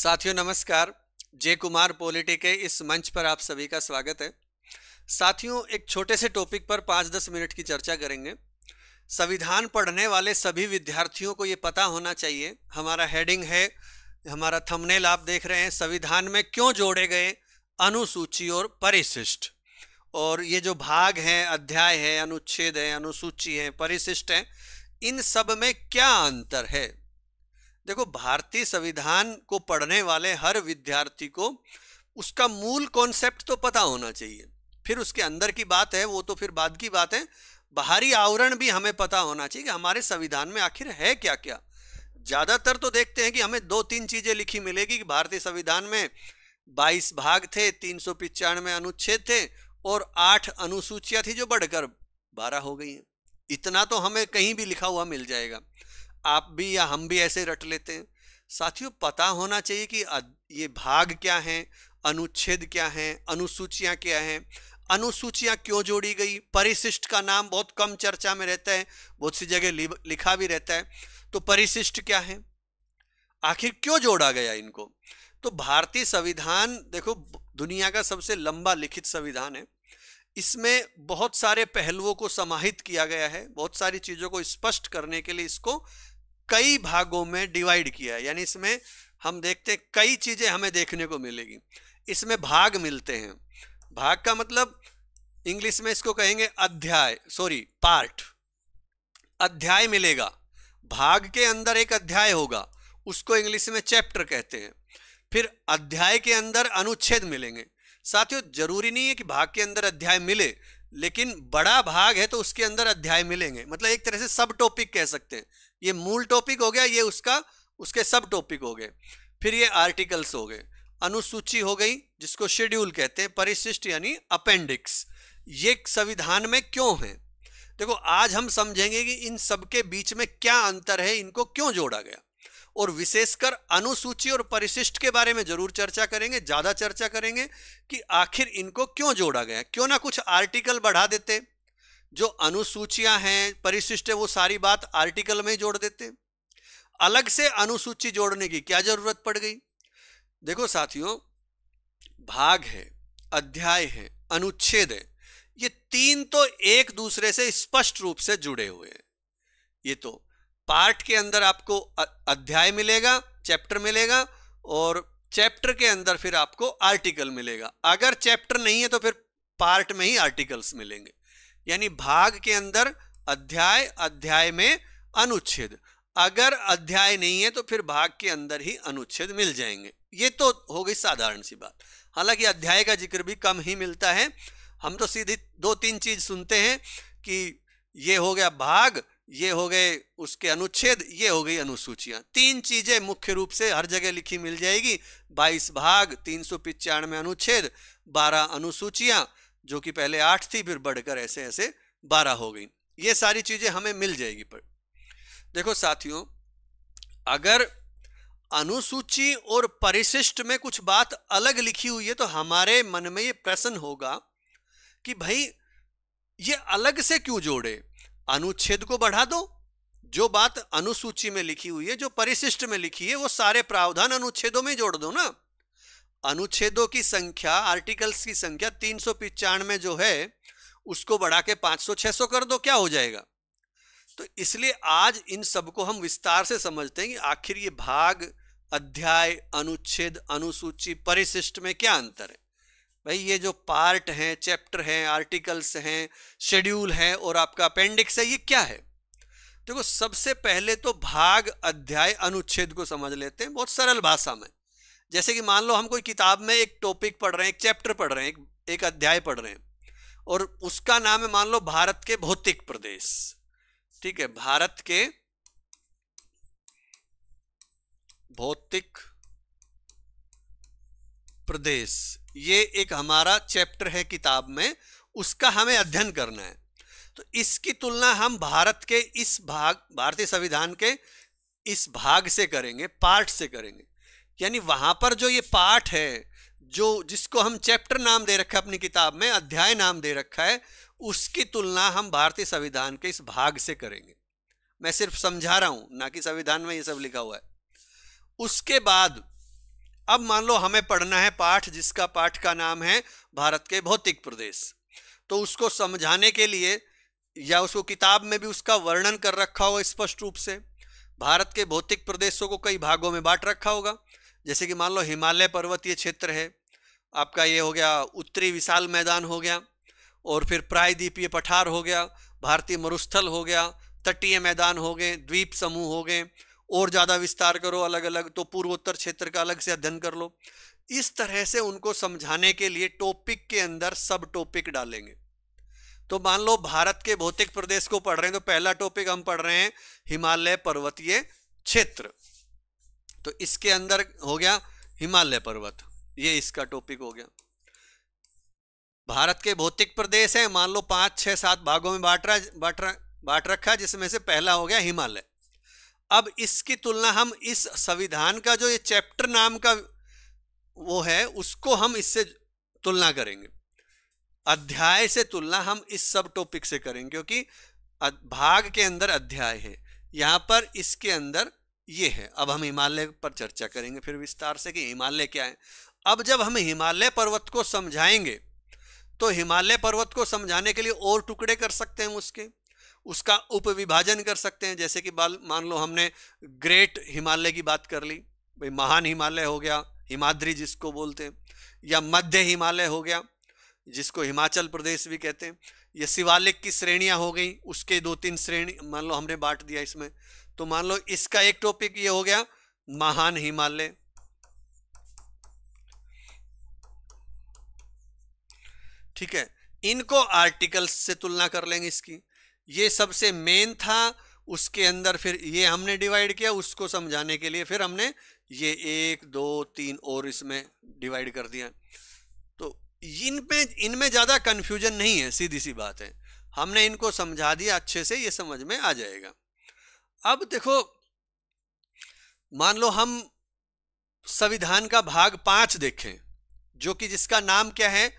साथियों नमस्कार। जय कुमार पॉलिटी के इस मंच पर आप सभी का स्वागत है। साथियों, एक छोटे से टॉपिक पर 5-10 मिनट की चर्चा करेंगे। संविधान पढ़ने वाले सभी विद्यार्थियों को ये पता होना चाहिए। हमारा हेडिंग है, हमारा थंबनेल आप देख रहे हैं, संविधान में क्यों जोड़े गए अनुसूची और परिशिष्ट। और ये जो भाग हैं, अध्याय है, अनुच्छेद है, अनुसूची है, परिशिष्ट है, इन सब में क्या अंतर है। देखो, भारतीय संविधान को पढ़ने वाले हर विद्यार्थी को उसका मूल कॉन्सेप्ट तो पता होना चाहिए। फिर उसके अंदर की बात है, वो तो फिर बाद की बात है। बाहरी आवरण भी हमें पता होना चाहिए कि हमारे संविधान में आखिर है क्या क्या। ज़्यादातर तो देखते हैं कि हमें 2-3 चीज़ें लिखी मिलेगी कि भारतीय संविधान में 22 भाग थे, 395 अनुच्छेद थे और 8 अनुसूचियाँ थी जो बढ़कर 12 हो गई हैं। इतना तो हमें कहीं भी लिखा हुआ मिल जाएगा। आप भी या हम भी ऐसे रट लेते हैं। साथियों, पता होना चाहिए कि ये भाग क्या हैं, अनुच्छेद क्या हैं, अनुसूचियां क्या हैं, अनुसूचियां क्यों जोड़ी गई। परिशिष्ट का नाम बहुत कम चर्चा में रहता है, बहुत सी जगह लिखा भी रहता है। तो परिशिष्ट क्या है, आखिर क्यों जोड़ा गया इनको। तो भारतीय संविधान देखो, दुनिया का सबसे लंबा लिखित संविधान है। इसमें बहुत सारे पहलुओं को समाहित किया गया है। बहुत सारी चीज़ों को स्पष्ट करने के लिए इसको कई भागों में डिवाइड किया है। यानी इसमें हम देखते हैं कई चीज़ें हमें देखने को मिलेगी। इसमें भाग मिलते हैं। भाग का मतलब इंग्लिश में इसको कहेंगे अध्याय, पार्ट। अध्याय मिलेगा, भाग के अंदर एक अध्याय होगा, उसको इंग्लिश में चैप्टर कहते हैं। फिर अध्याय के अंदर अनुच्छेद मिलेंगे। साथियों, जरूरी नहीं है कि भाग के अंदर अध्याय मिले, लेकिन बड़ा भाग है तो उसके अंदर अध्याय मिलेंगे। मतलब एक तरह से सब टॉपिक कह सकते हैं। ये मूल टॉपिक हो गया, ये उसके सब टॉपिक हो गए। फिर ये आर्टिकल्स हो गए, अनुसूची हो गई जिसको शेड्यूल कहते हैं, परिशिष्ट यानी अपेंडिक्स। ये संविधान में क्यों है। देखो, आज हम समझेंगे कि इन सब के बीच में क्या अंतर है, इनको क्यों जोड़ा गया, और विशेषकर अनुसूची और परिशिष्ट के बारे में जरूर चर्चा करेंगे। ज्यादा चर्चा करेंगे कि आखिर इनको क्यों जोड़ा गया। क्यों ना कुछ आर्टिकल बढ़ा देते, जो अनुसूचियां हैं, परिशिष्ट है, वो सारी बात आर्टिकल में ही जोड़ देते। अलग से अनुसूची जोड़ने की क्या जरूरत पड़ गई। देखो साथियों, भाग है, अध्याय है, अनुच्छेद है, ये तीन तो एक दूसरे से स्पष्ट रूप से जुड़े हुए हैं। ये तो पार्ट के अंदर आपको अध्याय मिलेगा, चैप्टर मिलेगा, और चैप्टर के अंदर फिर आपको आर्टिकल मिलेगा। अगर चैप्टर नहीं है तो फिर पार्ट में ही आर्टिकल्स मिलेंगे। यानी भाग के अंदर अध्याय, अध्याय में अनुच्छेद। अगर अध्याय नहीं है तो फिर भाग के अंदर ही अनुच्छेद मिल जाएंगे। ये तो हो गई साधारण सी बात। हालांकि अध्याय का जिक्र भी कम ही मिलता है। हम तो सीधी 2-3 चीज सुनते हैं कि ये हो गया भाग, ये हो गए उसके अनुच्छेद, ये हो गई अनुसूचियां। 3 चीजें मुख्य रूप से हर जगह लिखी मिल जाएगी। 22 भाग, 395 अनुच्छेद, 12 अनुसूचियां, जो कि पहले 8 थी, फिर बढ़कर ऐसे ऐसे 12 हो गई। ये सारी चीजें हमें मिल जाएगी। पर देखो साथियों, अगर अनुसूची और परिशिष्ट में कुछ बात अलग लिखी हुई है तो हमारे मन में ये प्रश्न होगा कि भाई ये अलग से क्यों जोड़े। अनुच्छेद को बढ़ा दो। जो बात अनुसूची में लिखी हुई है, जो परिशिष्ट में लिखी है, वो सारे प्रावधान अनुच्छेदों में जोड़ दो ना। अनुच्छेदों की संख्या, आर्टिकल्स की संख्या 395 जो है, उसको बढ़ा के 500-600 कर दो, क्या हो जाएगा। तो इसलिए आज इन सबको हम विस्तार से समझते हैं कि आखिर ये भाग, अध्याय, अनुच्छेद, अनुसूची, परिशिष्ट में क्या अंतर है। भाई, ये जो पार्ट हैं, चैप्टर हैं, आर्टिकल्स हैं, शेड्यूल है और आपका अपेंडिक्स है, ये क्या है। देखो, सबसे पहले तो भाग, अध्याय, अनुच्छेद को समझ लेते हैं बहुत सरल भाषा में। जैसे कि मान लो हम कोई किताब में एक टॉपिक पढ़ रहे हैं, एक चैप्टर पढ़ रहे हैं, एक अध्याय पढ़ रहे हैं, और उसका नाम है मान लो भारत के भौतिक प्रदेश। ठीक है, भारत के भौतिक प्रदेश, ये एक हमारा चैप्टर है किताब में, उसका हमें अध्ययन करना है। तो इसकी तुलना हम भारत के इस भाग, भारतीय संविधान के इस भाग से करेंगे, पार्ट से करेंगे। यानी वहां पर जो ये पार्ट है, जो जिसको हम चैप्टर नाम दे रखा है अपनी किताब में, अध्याय नाम दे रखा है, उसकी तुलना हम भारतीय संविधान के इस भाग से करेंगे। मैं सिर्फ समझा रहा हूं, ना कि संविधान में ये सब लिखा हुआ है। उसके बाद अब मान लो हमें पढ़ना है पाठ, जिसका पाठ का नाम है भारत के भौतिक प्रदेश। तो उसको समझाने के लिए, या उसको किताब में भी उसका वर्णन कर रखा होगा स्पष्ट रूप से। भारत के भौतिक प्रदेशों को कई भागों में बांट रखा होगा, जैसे कि मान लो हिमालय पर्वतीय क्षेत्र है आपका, ये हो गया उत्तरी विशाल मैदान हो गया, और फिर प्रायद्वीपीय पठार हो गया, भारतीय मरुस्थल हो गया, तटीय मैदान हो गए, द्वीप समूह हो गए, और ज़्यादा विस्तार करो अलग अलग तो पूर्वोत्तर क्षेत्र का अलग से अध्ययन कर लो। इस तरह से उनको समझाने के लिए टॉपिक के अंदर सब टॉपिक डालेंगे। तो मान लो भारत के भौतिक प्रदेश को पढ़ रहे हैं, तो पहला टॉपिक हम पढ़ रहे हैं हिमालय पर्वतीय क्षेत्र। तो इसके अंदर हो गया हिमालय पर्वत, ये इसका टॉपिक हो गया। भारत के भौतिक प्रदेश है, मान लो 5, 6, 7 भागों में बांट रखा, जिसमें से पहला हो गया हिमालय। अब इसकी तुलना हम इस संविधान का जो ये चैप्टर नाम का वो है, उसको हम इससे तुलना करेंगे। अध्याय से तुलना हम इस सब टॉपिक से करेंगे, क्योंकि भाग के अंदर अध्याय है, यहां पर इसके अंदर ये है। अब हम हिमालय पर चर्चा करेंगे फिर विस्तार से कि हिमालय क्या है। अब जब हम हिमालय पर्वत को समझाएंगे, तो हिमालय पर्वत को समझाने के लिए और टुकड़े कर सकते हैं उसका उपविभाजन कर सकते हैं। जैसे कि मान लो हमने ग्रेट हिमालय की बात कर ली, भाई महान हिमालय हो गया, हिमाद्री जिसको बोलते हैं, या मध्य हिमालय हो गया जिसको हिमाचल प्रदेश भी कहते हैं। ये शिवालिक की श्रेणियां हो गई, उसके 2-3 श्रेणी मान लो हमने बांट दिया इसमें। तो मान लो इसका एक टॉपिक ये हो गया महान हिमालय, ठीक है। इनको आर्टिकल्स से तुलना कर लेंगे इसकी, ये सबसे मेन था, उसके अंदर फिर ये हमने डिवाइड किया उसको समझाने के लिए, फिर हमने ये 1, 2, 3 और इसमें डिवाइड कर दिया। तो इनमें ज़्यादा कन्फ्यूजन नहीं है, सीधी सी बात है, हमने इनको समझा दिया अच्छे से, ये समझ में आ जाएगा। अब देखो, मान लो हम संविधान का भाग 5 देखें, जो कि जिसका नाम क्या है,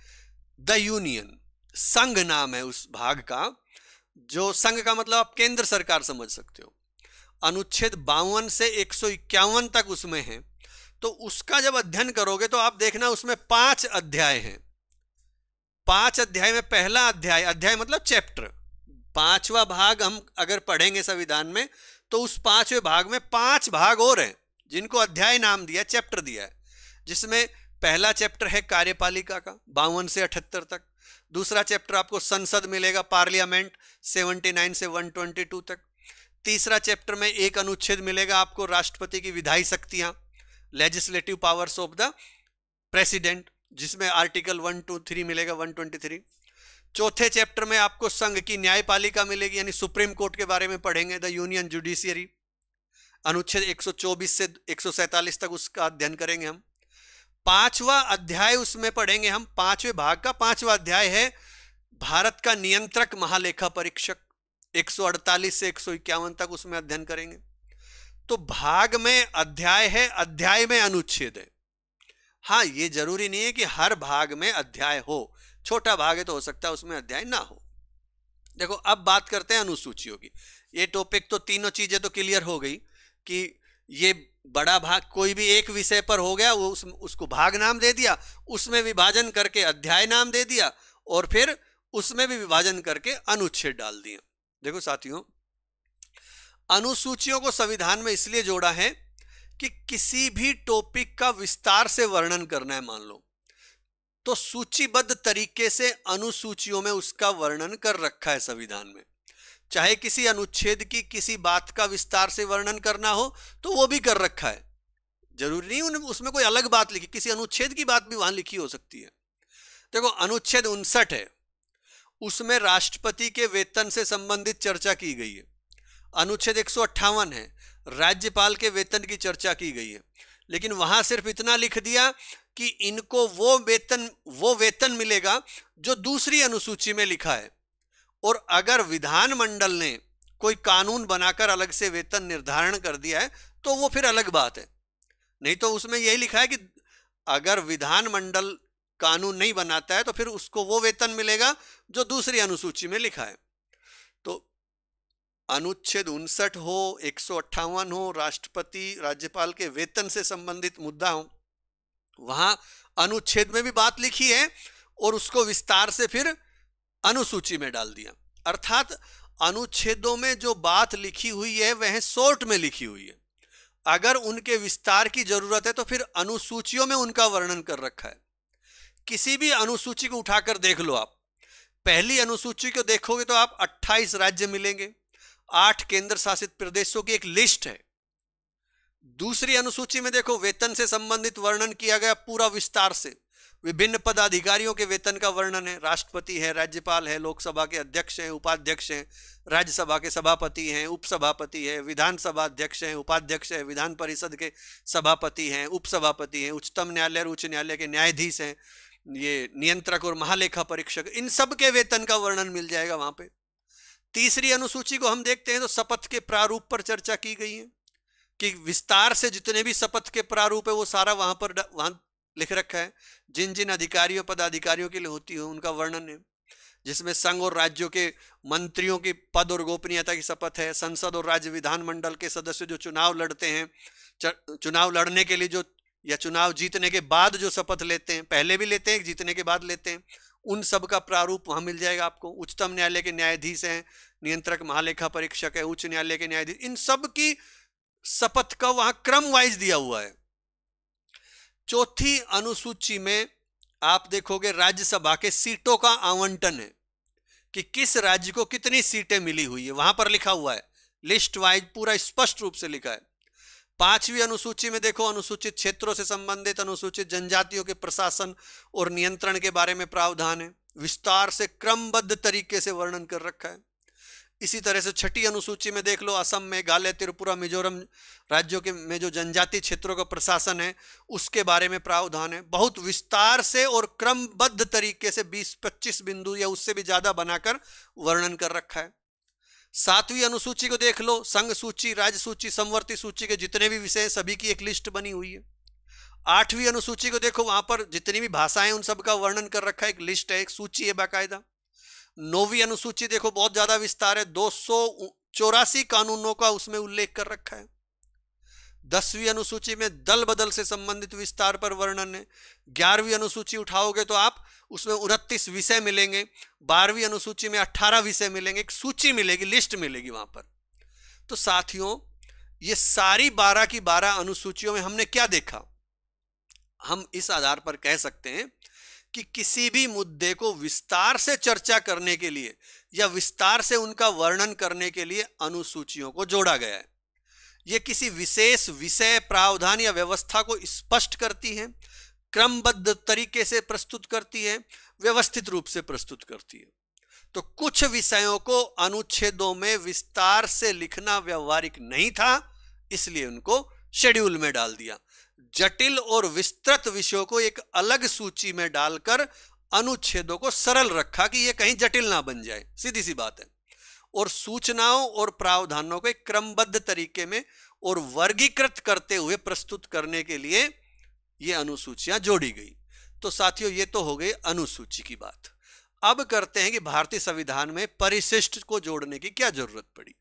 द यूनियन, संघ नाम है उस भाग का। जो संघ का मतलब आप केंद्र सरकार समझ सकते हो। अनुच्छेद 52 से 151 तक उसमें है। तो उसका जब अध्ययन करोगे तो आप देखना उसमें 5 अध्याय हैं। 5 अध्याय में पहला अध्याय मतलब चैप्टर, 5वां भाग हम अगर पढ़ेंगे संविधान में, तो उस 5वें भाग में 5 भाग और हैं जिनको अध्याय नाम दिया, चैप्टर दिया है। जिसमें पहला चैप्टर है कार्यपालिका का 52 से 78 तक। दूसरा चैप्टर आपको संसद मिलेगा, पार्लियामेंट 79 से 122 तक। तीसरा चैप्टर में एक अनुच्छेद मिलेगा आपको राष्ट्रपति की विधायी शक्तियां, legislative powers of the president, जिसमें आर्टिकल 123 मिलेगा, 123। चौथे चैप्टर में आपको संघ की न्यायपालिका मिलेगी, यानी सुप्रीम कोर्ट के बारे में पढ़ेंगे, द यूनियन जुडिशियरी, अनुच्छेद 124 से 147 तक उसका अध्ययन करेंगे हम। 5वां अध्याय उसमें पढ़ेंगे हम, 5वें भाग का 5वां अध्याय है भारत का नियंत्रक महालेखा परीक्षक, 148 से 151 तक उसमें अध्ययन करेंगे। तो भाग में अध्याय है, अध्याय में अनुच्छेद है। हाँ, ये जरूरी नहीं है कि हर भाग में अध्याय हो, छोटा भाग है तो हो सकता है उसमें अध्याय ना हो। देखो, अब बात करते हैं अनुसूचियों की। ये टॉपिक तो तीनों चीजें तो क्लियर हो गई कि ये बड़ा भाग कोई भी एक विषय पर हो गया, वो उसको भाग नाम दे दिया, उसमें विभाजन करके अध्याय नाम दे दिया, और फिर उसमें भी विभाजन करके अनुच्छेद डाल दिए। देखो साथियों, अनुसूचियों को संविधान में इसलिए जोड़ा है कि किसी भी टॉपिक का विस्तार से वर्णन करना है मान लो, तो सूचीबद्ध तरीके से अनुसूचियों में उसका वर्णन कर रखा है संविधान में। चाहे किसी अनुच्छेद की किसी बात का विस्तार से वर्णन करना हो तो वो भी कर रखा है, जरूरी नहीं उसमें कोई अलग बात लिखी, किसी अनुच्छेद की बात भी वहां लिखी हो सकती है। देखो, अनुच्छेद 59 है, उसमें राष्ट्रपति के वेतन से संबंधित चर्चा की गई है। अनुच्छेद 158 है, राज्यपाल के वेतन की चर्चा की गई है। लेकिन वहां सिर्फ इतना लिख दिया कि इनको वो वेतन मिलेगा जो दूसरी अनुसूची में लिखा है, और अगर विधानमंडल ने कोई कानून बनाकर अलग से वेतन निर्धारण कर दिया है तो वो फिर अलग बात है। नहीं तो उसमें यही लिखा है कि अगर विधानमंडल कानून नहीं बनाता है तो फिर उसको वो वेतन मिलेगा जो दूसरी अनुसूची में लिखा है। तो अनुच्छेद 59 हो, 158 हो, राष्ट्रपति राज्यपाल के वेतन से संबंधित मुद्दा हो, वहां अनुच्छेद में भी बात लिखी है और उसको विस्तार से फिर अनुसूची में डाल दिया। अर्थात अनुच्छेदों में जो बात लिखी हुई है वह शॉर्ट में लिखी हुई है, अगर उनके विस्तार की जरूरत है तो फिर अनुसूचियों में उनका वर्णन कर रखा है। किसी भी अनुसूची को उठाकर देख लो आप, पहली अनुसूची को देखोगे तो आप 28 राज्य मिलेंगे, 8 केंद्र शासित प्रदेशों की एक लिस्ट है। दूसरी अनुसूची में देखो, वेतन से संबंधित वर्णन किया गया पूरा विस्तार से, विभिन्न पदाधिकारियों के वेतन का वर्णन है। राष्ट्रपति है, राज्यपाल है, लोकसभा के अध्यक्ष हैं, उपाध्यक्ष हैं, राज्यसभा के सभापति हैं, उपसभापति है, विधानसभा अध्यक्ष हैं, उपाध्यक्ष है, विधान परिषद के सभापति हैं, उपसभापति हैं, उच्चतम न्यायालय और उच्च न्यायालय के न्यायाधीश हैं, ये नियंत्रक और महालेखा परीक्षक, इन सब के वेतन का वर्णन मिल जाएगा वहां पे। तीसरी अनुसूची को हम देखते हैं तो शपथ के प्रारूप पर चर्चा की गई है कि विस्तार से जितने भी शपथ के प्रारूप है वो सारा वहां लिख रखा है। जिन जिन अधिकारियों पदाधिकारियों के लिए होती है उनका वर्णन है, जिसमें संघ और राज्यों के मंत्रियों की पद और गोपनीयता की शपथ है। संसद और राज्य विधानमंडल के सदस्य जो चुनाव लड़ते हैं, चुनाव लड़ने के लिए जो या चुनाव जीतने के बाद जो शपथ लेते हैं, पहले भी लेते हैं, जीतने के बाद लेते हैं, उन सब का प्रारूप वहां मिल जाएगा आपको। उच्चतम न्यायालय के न्यायाधीश हैं, नियंत्रक महालेखा परीक्षक है, उच्च न्यायालय के न्यायाधीश, इन सब की शपथ का वहां क्रम वाइज दिया हुआ है। चौथी अनुसूची में आप देखोगे राज्यसभा के सीटों का आवंटन है कि किस राज्य को कितनी सीटें मिली हुई है, वहां पर लिखा हुआ है, लिस्ट वाइज पूरा स्पष्ट रूप से लिखा है। पांचवी अनुसूची में देखो, अनुसूचित क्षेत्रों से संबंधित अनुसूचित जनजातियों के प्रशासन और नियंत्रण के बारे में प्रावधान है, विस्तार से क्रमबद्ध तरीके से वर्णन कर रखा है। इसी तरह से छठी अनुसूची में देख लो, असम, मेघालय, त्रिपुरा, मिजोरम राज्यों के में जो जनजातीय क्षेत्रों का प्रशासन है उसके बारे में प्रावधान है। बहुत विस्तार से और क्रमबद्ध तरीके से 20-25 बिंदु या उससे भी ज्यादा बनाकर वर्णन कर रखा है। सातवीं अनुसूची को देख लो, संघ सूची, राज्य सूची, समवर्ती सूची के जितने भी विषय सभी की एक लिस्ट बनी हुई है। आठवीं अनुसूची को देखो, वहां पर जितनी भी भाषाएं उन सब का वर्णन कर रखा है, एक लिस्ट है, एक सूची है बाकायदा। नौवीं अनुसूची देखो, बहुत ज्यादा विस्तार है, 284 कानूनों का उसमें उल्लेख कर रखा है। 10वीं अनुसूची में दल बदल से संबंधित विस्तार पर वर्णन है। 11वीं अनुसूची उठाओगे तो आप उसमें 29 विषय मिलेंगे। 12वीं अनुसूची में 18 विषय मिलेंगे, एक सूची मिलेगी, लिस्ट मिलेगी वहां पर। तो साथियों, ये सारी 12 की 12 अनुसूचियों में हमने क्या देखा? हम इस आधार पर कह सकते हैं कि किसी भी मुद्दे को विस्तार से चर्चा करने के लिए या विस्तार से उनका वर्णन करने के लिए अनुसूचियों को जोड़ा गया है। यह किसी विशेष विषय, प्रावधान या व्यवस्था को स्पष्ट करती है, क्रमबद्ध तरीके से प्रस्तुत करती है, व्यवस्थित रूप से प्रस्तुत करती है। तो कुछ विषयों को अनुच्छेदों में विस्तार से लिखना व्यवहारिक नहीं था, इसलिए उनको शेड्यूल में डाल दिया। जटिल और विस्तृत विषयों को एक अलग सूची में डालकर अनुच्छेदों को सरल रखा कि यह कहीं जटिल ना बन जाए, सीधी सी बात है। और सूचनाओं और प्रावधानों को एक क्रमबद्ध तरीके में और वर्गीकृत करते हुए प्रस्तुत करने के लिए ये अनुसूचियां जोड़ी गई। तो साथियों, ये तो हो गई अनुसूची की बात। अब करते हैं कि भारतीय संविधान में परिशिष्ट को जोड़ने की क्या जरूरत पड़ी।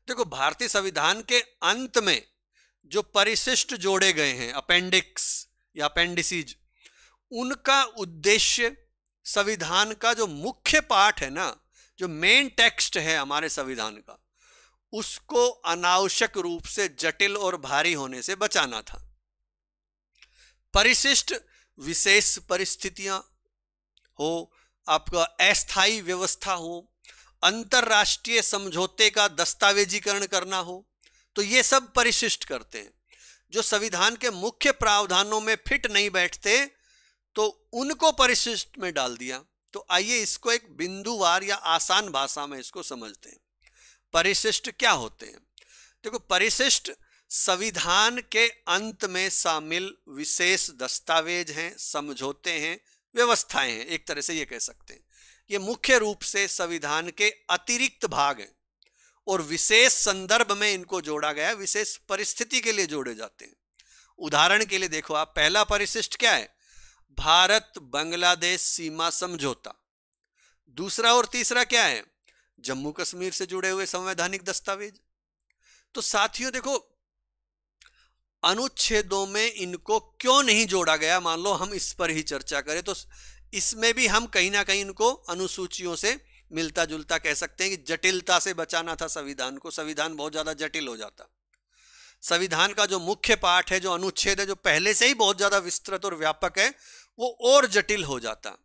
देखो, भारतीय संविधान के अंत में जो परिशिष्ट जोड़े गए हैं, अपेंडिक्स या अपेंडिसीज, उनका उद्देश्य संविधान का जो मुख्य पाठ है ना, जो मेन टेक्स्ट है हमारे संविधान का, उसको अनावश्यक रूप से जटिल और भारी होने से बचाना था। परिशिष्ट विशेष परिस्थितियां हो, आपका अस्थायी व्यवस्था हो, अंतरराष्ट्रीय समझौते का दस्तावेजीकरण करना हो, तो ये सब परिशिष्ट करते हैं। जो संविधान के मुख्य प्रावधानों में फिट नहीं बैठते तो उनको परिशिष्ट में डाल दिया। तो आइए इसको एक बिंदुवार या आसान भाषा में इसको समझते हैं। परिशिष्ट क्या होते हैं? देखो, परिशिष्ट संविधान के अंत में शामिल विशेष दस्तावेज हैं, समझौते हैं, व्यवस्थाएं हैं, एक तरह से ये कह सकते हैं। ये मुख्य रूप से संविधान के अतिरिक्त भाग हैं और विशेष संदर्भ में इनको जोड़ा गया है, विशेष परिस्थिति के लिए जोड़े जाते हैं। उदाहरण के लिए देखो आप, पहला परिशिष्ट क्या है? भारत बांग्लादेश सीमा समझौता। दूसरा और तीसरा क्या है? जम्मू कश्मीर से जुड़े हुए संवैधानिक दस्तावेज। तो साथियों देखो, अनुच्छेदों में इनको क्यों नहीं जोड़ा गया, मान लो हम इस पर ही चर्चा करें तो इसमें भी हम कहीं ना कहीं इनको अनुसूचियों से मिलता जुलता कह सकते हैं कि जटिलता से बचाना था संविधान को, संविधान बहुत ज्यादा जटिल हो जाता। संविधान का जो मुख्य पाठ है, जो अनुच्छेद है, जो पहले से ही बहुत ज्यादा विस्तृत और व्यापक है, वो और जटिल हो जाता।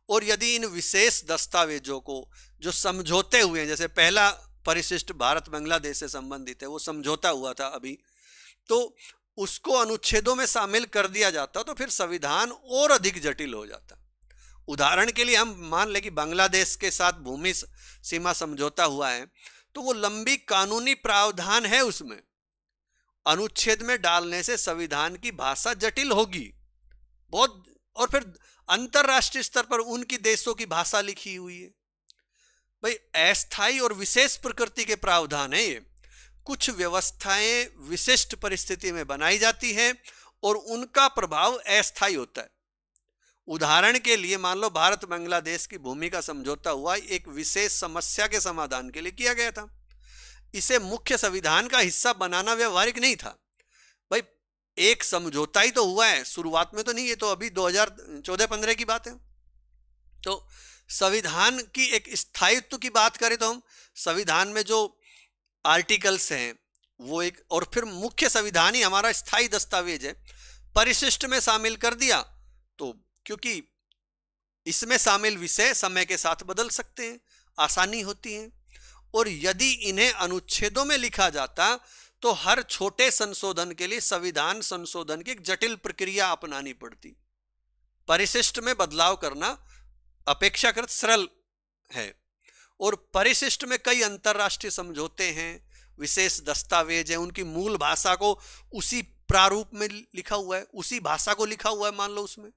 और यदि इन विशेष दस्तावेजों को जो समझौते हुए हैं, जैसे पहला परिशिष्ट भारत बांग्लादेश से संबंधित है, वो समझौता हुआ था अभी, तो उसको अनुच्छेदों में शामिल कर दिया जाता तो फिर संविधान और अधिक जटिल हो जाता। उदाहरण के लिए हम मान लें कि बांग्लादेश के साथ भूमि सीमा समझौता हुआ है, तो वो लंबी कानूनी प्रावधान है, उसमें अनुच्छेद में डालने से संविधान की भाषा जटिल होगी बहुत, और फिर अंतरराष्ट्रीय स्तर पर उनकी देशों की भाषा लिखी हुई है। भाई अस्थायी और विशेष प्रकृति के प्रावधान है ये, कुछ व्यवस्थाएं विशिष्ट परिस्थिति में बनाई जाती हैं और उनका प्रभाव अस्थायी होता है। उदाहरण के लिए मान लो भारत बांग्लादेश की भूमि का समझौता हुआ, एक विशेष समस्या के समाधान के लिए किया गया था। इसे मुख्य संविधान का हिस्सा बनाना व्यवहारिक नहीं था। भाई एक समझौता ही तो हुआ है, शुरुआत में तो नहीं, ये तो अभी 2014-15 की बात है। तो संविधान की एक स्थायित्व की बात करें तो हम संविधान में जो आर्टिकल्स हैं वो एक, और फिर मुख्य संविधान ही हमारा स्थायी दस्तावेज है, परिशिष्ट में शामिल कर दिया तो क्योंकि इसमें शामिल विषय समय के साथ बदल सकते हैं, आसानी होती है। और यदि इन्हें अनुच्छेदों में लिखा जाता तो हर छोटे संशोधन के लिए संविधान संशोधन की एक जटिल प्रक्रिया अपनानी पड़ती। परिशिष्ट में बदलाव करना अपेक्षाकृत सरल है, और परिशिष्ट में कई अंतरराष्ट्रीय समझौते हैं, विशेष दस्तावेज हैं, उनकी मूल भाषा को उसी प्रारूप में लिखा हुआ है, उसी भाषा को लिखा हुआ है मान लो उसमें,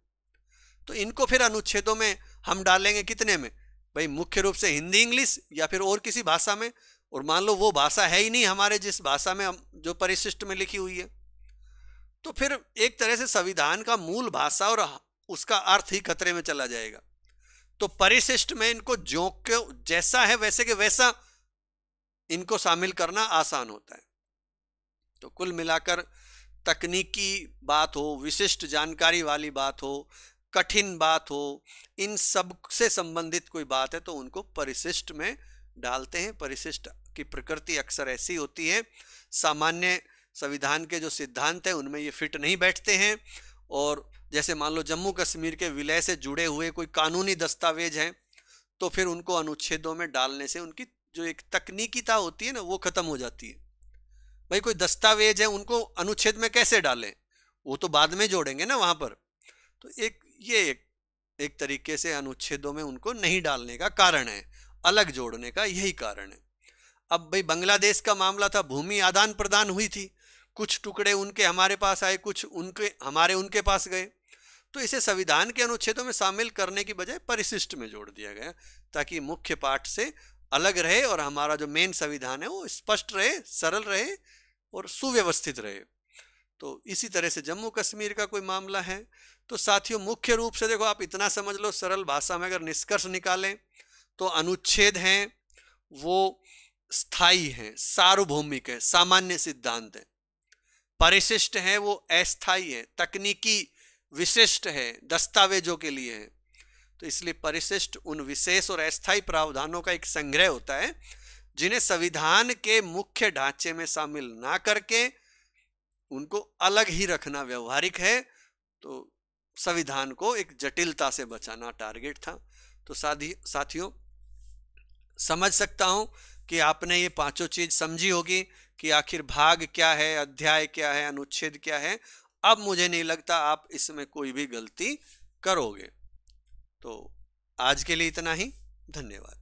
तो इनको फिर अनुच्छेदों में हम डालेंगे कितने में, भाई मुख्य रूप से हिंदी इंग्लिश या फिर और किसी भाषा में, और मान लो वो भाषा है ही नहीं हमारे जिस भाषा में हम जो परिशिष्ट में लिखी हुई है, तो फिर एक तरह से संविधान का मूल भाषा और उसका अर्थ ही खतरे में चला जाएगा। तो परिशिष्ट में इनको जो के जैसा है वैसे के वैसा इनको शामिल करना आसान होता है। तो कुल मिलाकर तकनीकी बात हो, विशिष्ट जानकारी वाली बात हो, कठिन बात हो, इन सब से संबंधित कोई बात है तो उनको परिशिष्ट में डालते हैं। परिशिष्ट की प्रकृति अक्सर ऐसी होती है, सामान्य संविधान के जो सिद्धांत हैं उनमें ये फिट नहीं बैठते हैं, और जैसे मान लो जम्मू कश्मीर के विलय से जुड़े हुए कोई कानूनी दस्तावेज हैं तो फिर उनको अनुच्छेदों में डालने से उनकी जो एक तकनीकीता होती है ना वो खत्म हो जाती है। भाई कोई दस्तावेज है उनको अनुच्छेद में कैसे डालें, वो तो बाद में जोड़ेंगे ना वहां पर, तो एक तरीके से अनुच्छेदों में उनको नहीं डालने का कारण है, अलग जोड़ने का यही कारण है। अब भाई बांग्लादेश का मामला था, भूमि आदान प्रदान हुई थी, कुछ टुकड़े उनके हमारे पास आए, कुछ उनके हमारे उनके पास गए, तो इसे संविधान के अनुच्छेदों में शामिल करने की बजाय परिशिष्ट में जोड़ दिया गया ताकि मुख्य पाठ से अलग रहे और हमारा जो मेन संविधान है वो स्पष्ट रहे, सरल रहे और सुव्यवस्थित रहे। तो इसी तरह से जम्मू कश्मीर का कोई मामला है तो साथियों मुख्य रूप से देखो, आप इतना समझ लो सरल भाषा में अगर निष्कर्ष निकालें तो अनुच्छेद हैं वो स्थायी हैं, सार्वभौमिक है, सामान्य सिद्धांत है। परिशिष्ट है वो अस्थायी है, तकनीकी विशिष्ट है, दस्तावेजों के लिए है। तो इसलिए परिशिष्ट उन विशेष और अस्थायी प्रावधानों का एक संग्रह होता है जिन्हें संविधान के मुख्य ढांचे में शामिल ना करके उनको अलग ही रखना व्यवहारिक है। तो संविधान को एक जटिलता से बचाना टारगेट था। तो साथियों समझ सकता हूं कि आपने ये पांचों चीज समझी होगी कि आखिर भाग क्या है, अध्याय क्या है, अनुच्छेद क्या है। अब मुझे नहीं लगता आप इसमें कोई भी गलती करोगे। तो आज के लिए इतना ही, धन्यवाद।